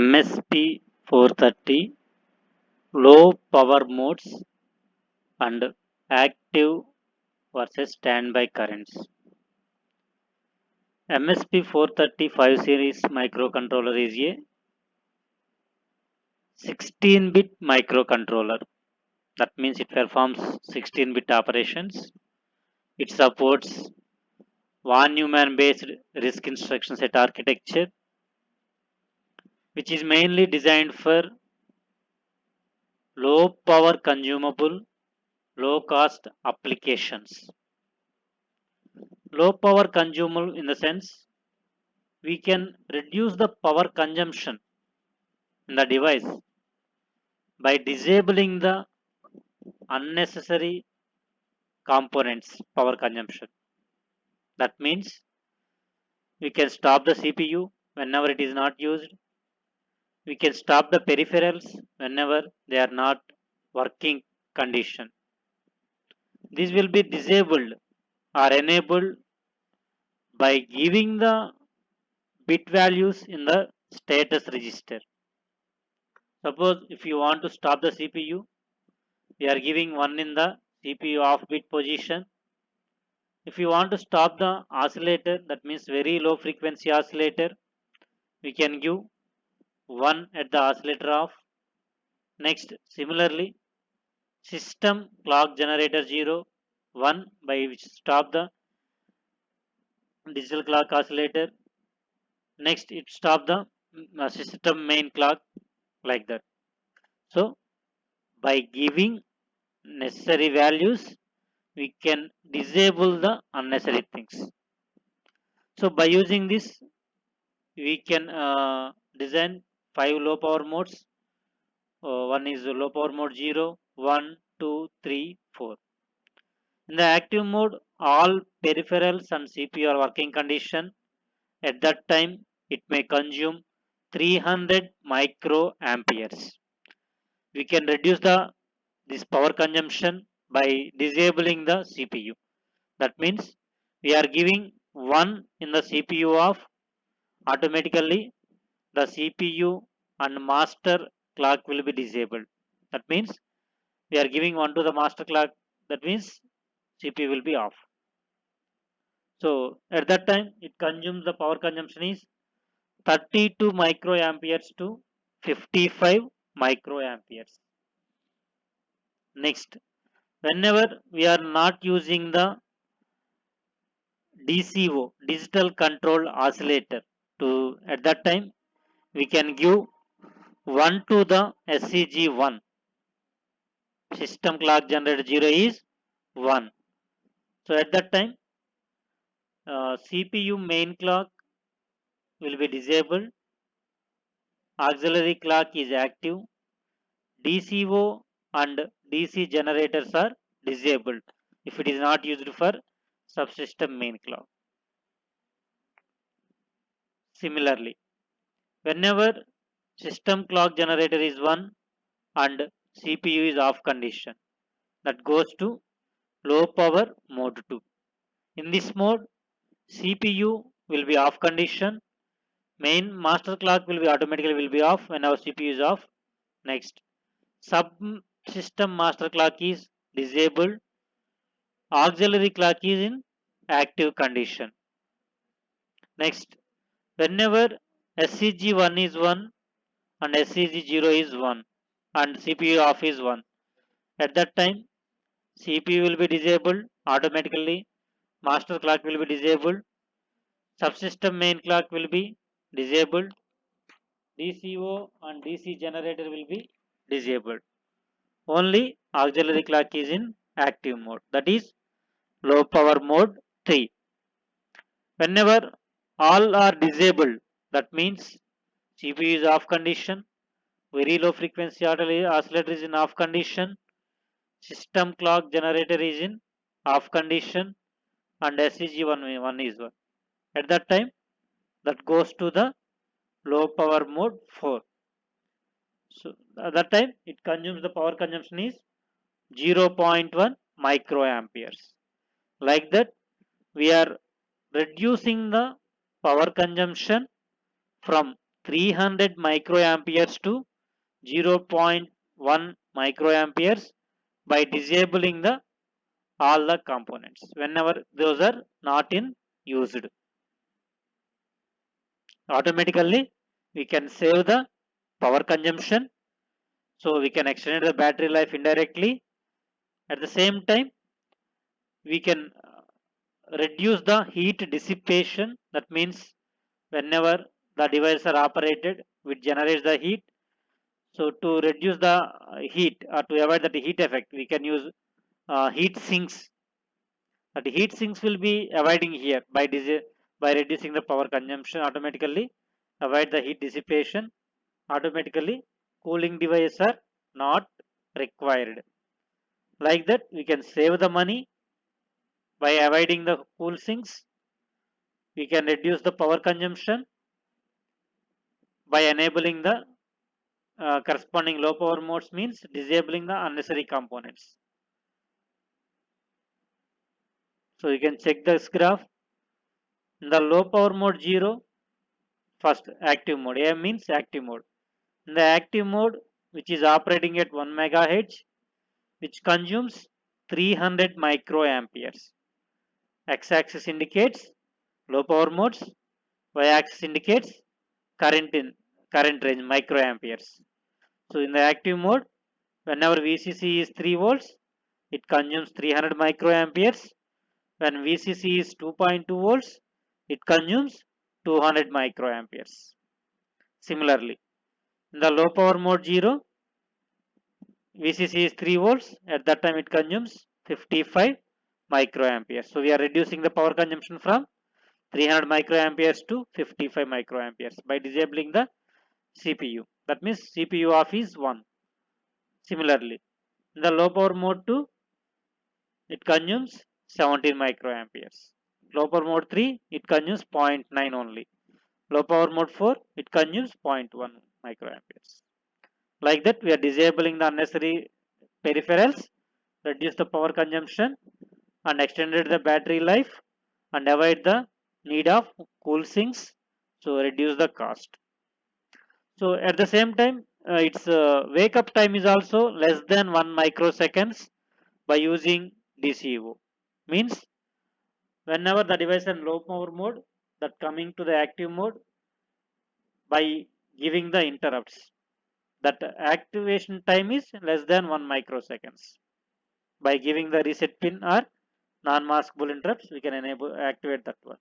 MSP 430 low power modes and active versus standby currents. MSP 435 series microcontroller is a 16-bit microcontroller. That means it performs 16-bit operations. It supports von Neumann based RISC instruction set architecture, which is mainly designed for low power consumable, low cost applications. Low power consumable in the sense we can reduce the power consumption in the device by disabling the unnecessary components power consumption. That means we can stop the CPU whenever it is not used. We can stop the peripherals whenever they are not working condition. This will be disabled or enabled by giving the bit values in the status register. Suppose if you want to stop the CPU, we are giving 1 in the CPU off bit position. If you want to stop the oscillator, that means very low frequency oscillator, we can give 1 at the oscillator off. Next, similarly, system clock generator 0, 1 by which stop the digital clock oscillator. Next, it stop the system main clock like that. So, by giving necessary values, we can disable the unnecessary things. So, by using this, we can design 5 low power modes. One is low power mode 0, 1, 2, 3, 4. In the active mode, all peripherals and CPU are working condition. At that time, it may consume 300 microamperes. We can reduce this power consumption by disabling the CPU. That means we are giving 1 in the CPU off. Automatically, the CPU and master clock will be disabled. That means we are giving 1 to the master clock. That means CPU will be off. So at that time, it consumes the power consumption is 32 microamperes to 55 microamperes. Next, whenever we are not using the DCO, digital control oscillator, to at that time we can give 1 to the SCG1. System clock generator 0 is 1. So at that time, CPU main clock will be disabled, auxiliary clock is active, DCO and DC generators are disabled if it is not used for subsystem main clock. Similarly, whenever system clock generator is 1 and CPU is off condition, that goes to low power mode 2. In this mode, CPU will be off condition, main master clock will be automatically will be off when our CPU is off. Next, subsystem master clock is disabled, auxiliary clock is in active condition. Next, whenever SCG1 is 1 and SCG0 is 1 and CPU off is 1, at that time CPU will be disabled automatically, master clock will be disabled, subsystem main clock will be disabled, DCO and DC generator will be disabled. Only auxiliary clock is in active mode, that is low power mode 3. Whenever all are disabled, that means CPU is off condition, very low frequency oscillator is in off condition, system clock generator is in off condition, and SCG1 is 1. At that time, that goes to the low power mode 4. So at that time, it consumes the power consumption is 0.1 microamperes. Like that, we are reducing the power consumption from 300 microamperes to 0.1 microamperes by disabling the all the components whenever those are not in used. Automatically we can save the power consumption, so we can extend the battery life indirectly. At the same time, we can reduce the heat dissipation. That means whenever the devices are operated, it generates the heat. So to reduce the heat or to avoid the heat effect, we can use heat sinks. That heat sinks will be avoiding here by reducing the power consumption automatically, avoid the heat dissipation. Automatically, cooling devices are not required. Like that, we can save the money by avoiding the cool sinks. We can reduce the power consumption by enabling the corresponding low power modes, means disabling the unnecessary components. So you can check this graph. In the low power mode 0, first active mode. A means active mode. In the active mode, which is operating at 1 megahertz, which consumes 300 microamperes. X-axis indicates low power modes, y-axis indicates current in current range microamperes. So in the active mode, whenever VCC is 3 volts, it consumes 300 microamperes. When VCC is 2.2 volts, it consumes 200 microamperes. Similarly, in the low power mode 0, VCC is 3 volts. At that time, it consumes 55 microamperes. So we are reducing the power consumption from 300 microamperes to 55 microamperes by disabling the CPU. That means CPU off is 1. Similarly, in the low power mode 2, it consumes 17 microamperes. Low power mode 3, it consumes zero point 0.9 only. Low power mode 4, it consumes zero point 0.1 microamperes. Like that, we are disabling the unnecessary peripherals, reduce the power consumption, and extended the battery life, and avoid the need of cool sinks, so reduce the cost. So at the same time, its wake up time is also less than 1 microseconds by using DCO. Means whenever the device is in low power mode, that coming to the active mode by giving the interrupts. That activation time is less than 1 microseconds. By giving the reset pin or non-maskable interrupts, we can enable activate that one.